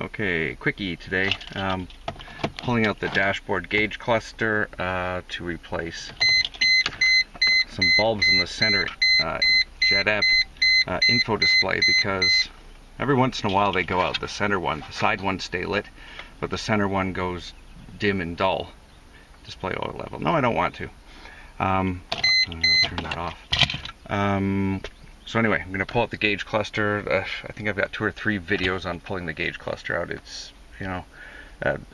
Okay, quickie today. Pulling out the dashboard gauge cluster to replace some bulbs in the center JetApp info display, because every once in a while they go out. The center one, the side ones stay lit, but the center one goes dim and dull. Display oil level. No, I don't want to. I'll turn that off. So anyway, I'm going to pull out the gauge cluster. I think I've got 2 or 3 videos on pulling the gauge cluster out. It's, you know,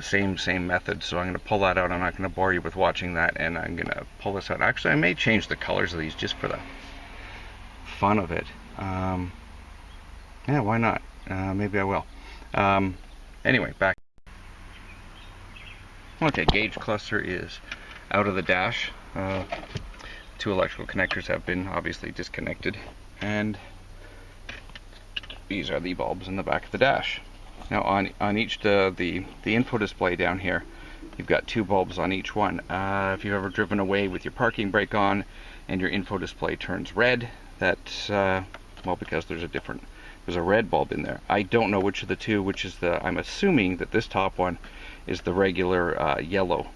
same method. So I'm going to pull that out. I'm not going to bore you with watching that, and I'm going to pull this out. Actually, I may change the colors of these just for the fun of it. Yeah, why not? Maybe I will. Anyway, back. Okay, gauge cluster is out of the dash. 2 electrical connectors have been obviously disconnected, and these are the bulbs in the back of the dash. Now on each the info display down here, you've got 2 bulbs on each one. If you've ever driven away with your parking brake on and your info display turns red, that's well, because there's a red bulb in there. I don't know which of the 2, which is I'm assuming that this top one is the regular yellow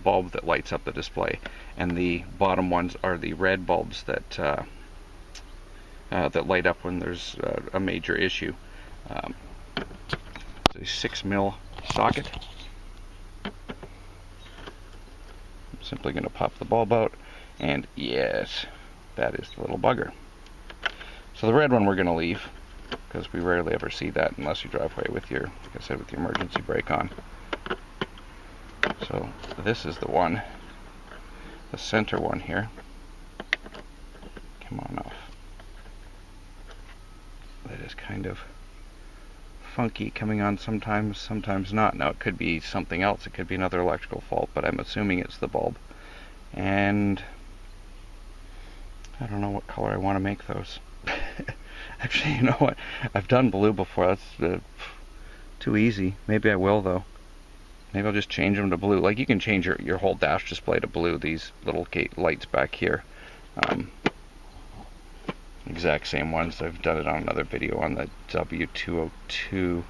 bulb that lights up the display, and the bottom ones are the red bulbs that that light up when there's a major issue. It's a 6mm socket. I'm simply going to pop the bulb out, and yes, that is the little bugger. So the red one we're going to leave, because we rarely ever see that unless you drive away with your, like I said, with your emergency brake on. So this is the one, the center one here. Come on off. That is kind of funky, coming on sometimes, sometimes not. Now it could be something else, it could be another electrical fault, but I'm assuming it's the bulb. And I don't know what color I want to make those. Actually, you know what? I've done blue before. That's too easy. Maybe I will, though. Maybe I'll just change them to blue. Like, you can change your whole dash display to blue, these little gate lights back here. Exact same ones. I've done it on another video on the W202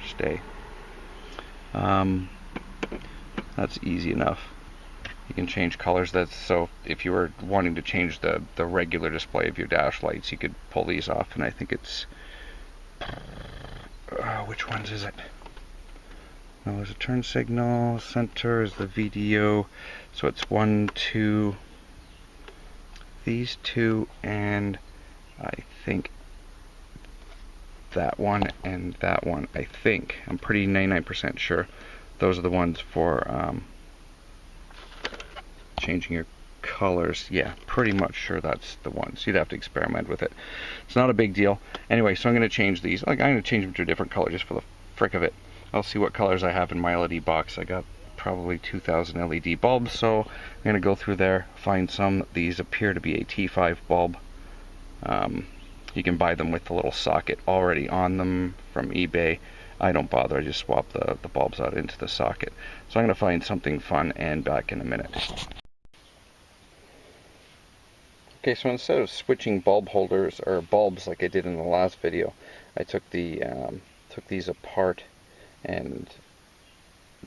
stay. That's easy enough. You can change colors. So if you were wanting to change the regular display of your dash lights, you could pull these off, and I think it's which ones is it? No, there's a turn signal. Center is the VDO. So it's 1, 2, these 2, and I think that one and that one. I think. I'm pretty 99% sure those are the ones for changing your colors. Yeah, pretty much sure that's the ones. You'd have to experiment with it. It's not a big deal. Anyway, so I'm going to change these. Like, I'm going to change them to a different color just for the frick of it. I'll see what colors I have in my LED box. I got probably 2,000 LED bulbs, so I'm going to go through there, find some. These appear to be a T5 bulb. You can buy them with the little socket already on them from eBay. I don't bother, I just swap the bulbs out into the socket. So I'm going to find something fun and back in a minute. Okay, so instead of switching bulb holders or bulbs like I did in the last video, I took these apart, and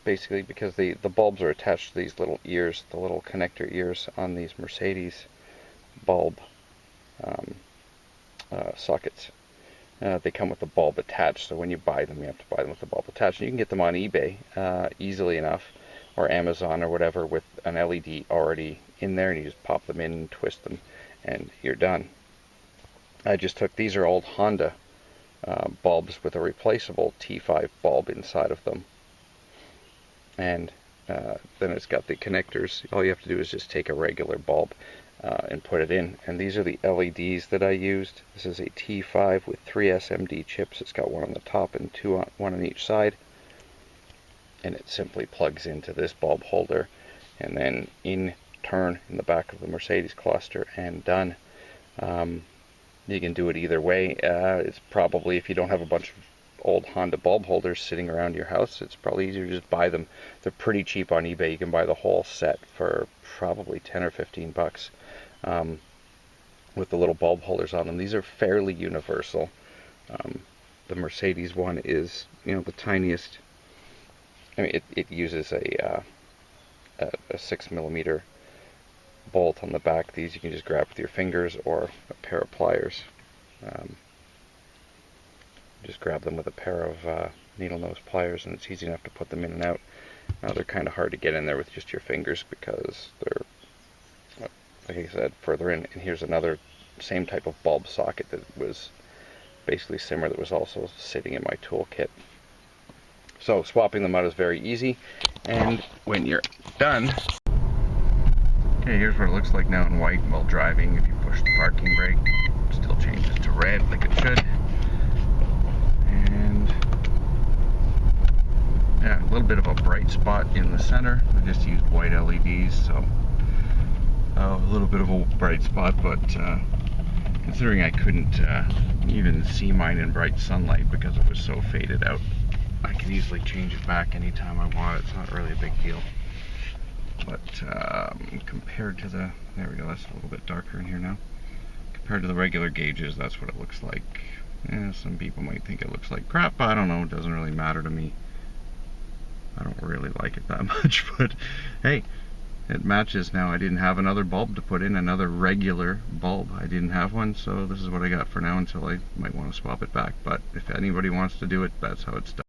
basically, because the bulbs are attached to these little ears, the little connector ears on these Mercedes bulb sockets, they come with the bulb attached. So when you buy them, you have to buy them with the bulb attached. And you can get them on eBay easily enough, or Amazon or whatever, with an LED already in there, and you just pop them in and twist them, and you're done. I just took, these are old Honda bulbs with a replaceable T5 bulb inside of them, and then it's got the connectors. All you have to do is just take a regular bulb and put it in, and these are the LEDs that I used. This is a T5 with 3 SMD chips. It's got one on the top and one on each side, and it simply plugs into this bulb holder and then in turn in the back of the Mercedes cluster, and done. You can do it either way. It's probably, if you don't have a bunch of old Honda bulb holders sitting around your house, it's probably easier to just buy them. They're pretty cheap on eBay. You can buy the whole set for probably 10 or 15 bucks with the little bulb holders on them. These are fairly universal. the Mercedes one is, the tiniest. I mean, it uses a 6mm bolt on the back. These you can just grab with your fingers or a pair of pliers. Just grab them with a pair of needle nose pliers, and it's easy enough to put them in and out. Now they're kind of hard to get in there with just your fingers because they're, like I said, further in. And here's another same type of bulb socket that was basically similar, that was also sitting in my toolkit. So swapping them out is very easy, and when you're done, okay, here's what it looks like now in white while driving. If you push the parking brake, it still changes to red like it should. And yeah, a little bit of a bright spot in the center. I just used white LEDs, so a little bit of a bright spot, but considering I couldn't even see mine in bright sunlight because it was so faded out, I can easily change it back anytime I want. It's not really a big deal. But compared to the, there we go, that's a little bit darker in here now. Compared to the regular gauges, that's what it looks like. Yeah, some people might think it looks like crap. I don't know, it doesn't really matter to me. I don't really like it that much, but hey, it matches now. I didn't have another bulb to put in, another regular bulb. I didn't have one, so this is what I got for now until I might want to swap it back. But if anybody wants to do it, that's how it's done.